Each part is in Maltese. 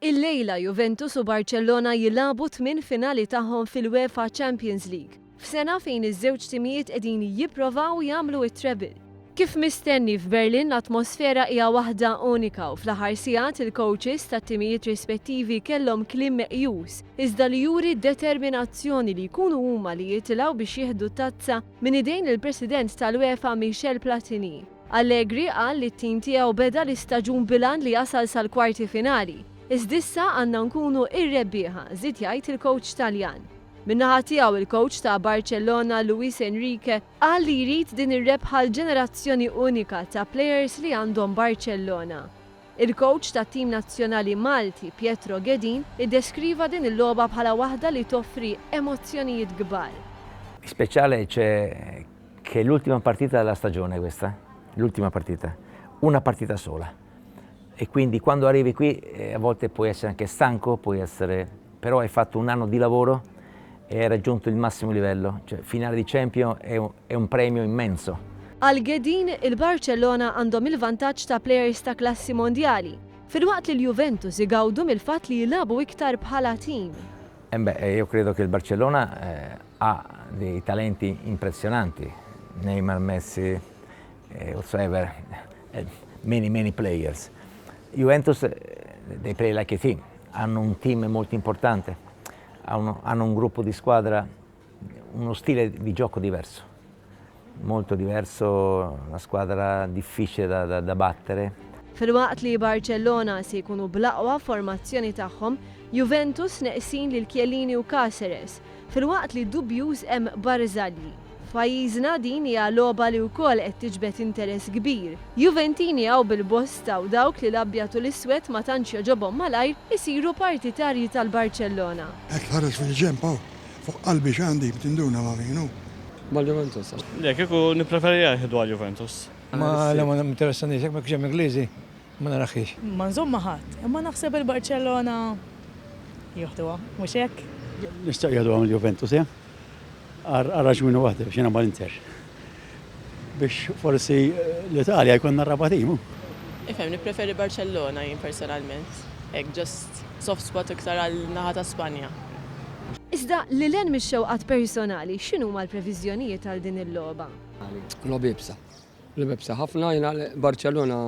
Il-lejla Juventus u Barcellona jilagħbu 8 finali tagħhom fil-UEFA Champions League, f'sena fejn iż-żewġ timijiet qegħdin jippruvaw jagħmlu it-treble. Kif mistenni f'Berlin l-atmosfera hija waħda unika u fl-aħħar sigħat il-coaches tat-timijiet rispettivi kellhom kliem meqjus iżda li juri determinazzjoni li jkunu huma li jitilgħu biex jieħdu tazza minn idejn il-President tal-UEFA Michel Platini. Allegri qal li t-tim tiegħu beda l-istaġun bilan li jasal sal-kwarti finali. Iżdissa għandna nkunu ir-rebbieħa, żied jgħid il-coach Taljan. Min-naħa tiegħu il-coach ta' Barcellona Luis Enrique qal li jrid din ir-rebħa l-ġenerazzjoni unika ta' plejers li għandhom Barcellona. Il-coach tat tim nazzjonali Malti Pietro Ghedin iddeskriva din il-logħba bħala waħda li toffri emozzjonijiet kbar. Speciale c'è che l'ultima partita della stagione questa, l'ultima partita, una partita sola. E quindi quando arrivi qui a volte puoi essere anche stanco, però hai fatto un anno di lavoro e hai raggiunto il massimo livello. Cioè, finale di Champions è un premio immenso. Għal Ghedin il-Barcellona għandhom il-vantaġġ ta' plejers ta' klassi mondjali, filwaqt li l-Juventus igawdu mill-fatt li jilagħbu iktar bħala tim. Io credo che il Barcellona ha dei talenti impressionanti. Neymar, Messi, whatsoever, many players. Juventus, they play like a team, hanno un team molto importante, hanno un gruppo di squadra, uno stile di gioco diverso, molto diverso, una squadra difficile da battere. Filwaqt li Barcellona se jkunu bl-aqwa formazzjoni tagħhom, Juventus neqsin lil Chiellini u Cáceres, filwaqt li dubjuż hemm Barzagli. F'pajjiżna din hija logħba li wkoll qed tiġbed interess kbir. Juventini hawn bil-bosta u dawk li l-abjad u l-iswed ma tantx jogħġobhom malajr isiru partitarji tal-Barcellona. Hekk ħares fil-ġemp hawn fuq qalbi x'għandi tinduna ma vienu. Mal-Juventus. Le, kieku nippreferi jieħdu għal-Juventus. Ma interessani, jekk ma kienx Ingliżi, ma naraħiex. Ma nżomm ħadd, imma naħseb il-Barcellona jieħduha, mhux hekk? Nistgħu jieħdu għal Juventus, ja? Għarraġminu waħda biex jena mal-Inter. Biex forsi l-Italja jkun narraba timu. Ifhem, nippreferi Barcellona jien personalment. Ek just soft spot iktar għal naħa ta' Spanja. Iżda li len mix-xewqat personali, x'inhuma l-previżjonijiet għal din il-logħba? L-bibsa ħafna jiena Barcellona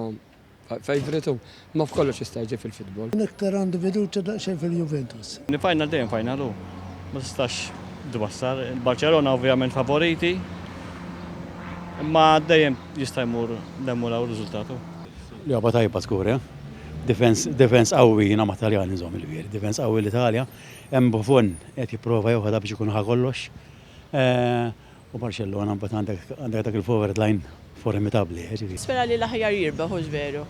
favoritu ma f'kollox jista' jiġi fil-futbol. Iktar għandu fiduċja daqsxejn fil-Juventus. Nifajnal dejjem fajnalu. Ma tistax dwassar. Il-Barcellona ovvjament favoriti, imma dejjem jista' jmur demulaw riżultatu. Logħba tajba skur, ja? Defense qawwi jiena ma' Taljani żomm il-bier. Defense qawwi l-Italja, hemm Buffon qed jipprova jew biex ikun ħa kollox. U Barcellona mbagħad għandek dak il-forward line formidabli. Spera li l-aħjar jirbaħ veru.